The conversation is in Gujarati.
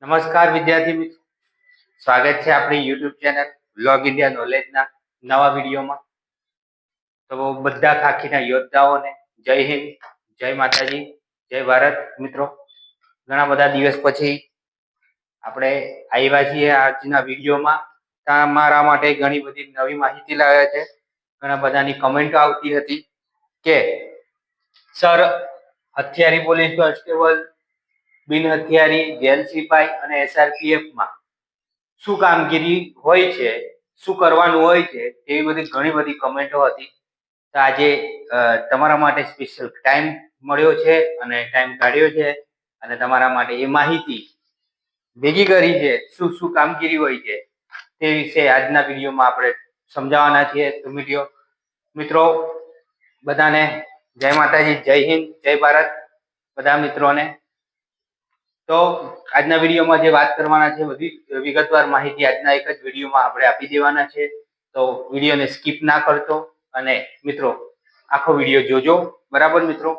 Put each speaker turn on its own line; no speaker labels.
નમસ્કાર વિદ્યાર્થી મિત્રો, સ્વાગત છે આપણી યુટ્યુબ ચેનલ વ્લોગ ઇન્ડિયા નોલેજના નવા વિડીયોમાં. તો બધા ખાખીના યોદ્ધાઓને જય હિન્દ, જય માતાજી, જય ભારત. મિત્રો, ઘણા બધા દિવસ પછી આપણે આવ્યા છીએ આજના વિડીયોમાં. તમારા માટે ઘણી બધી નવી માહિતી લાવ્યા છે. ઘણા બધાની કમેન્ટો આવતી હતી કે સર, હથિયારી પોલીસ કોન્સ્ટેબલ, બિન હથિયારી, જેલ સિપાઈ અને SRPF માં શું કામગીરી હોય છે, શું કરવાનું હોય છે, એવી બધી ઘણી બધી કમેન્ટો હતી. તો આજે તમારા માટે સ્પેશિયલ ટાઈમ મળ્યો છે અને ટાઈમ કાઢ્યો છે અને તમારા માટે એ માહિતી ભેગી કરી છે. શું શું કામગીરી હોય છે તે વિશે આજના વિડીયોમાં આપણે સમજાવવાના છીએ. તો મિત્રો બધાને જય માતાજી, જય હિન્દ, જય ભારત બધા મિત્રોને. તો આજના વિડીયોમાં જે વાત કરવાના છે, બધી વિગતવાર માહિતી આજના એક જ વિડીયોમાં આપણે આપી દેવાના છે. તો વિડીયોને સ્કીપ ના કરતો અને મિત્રો આખો વિડીયો જોજો, બરાબર મિત્રો.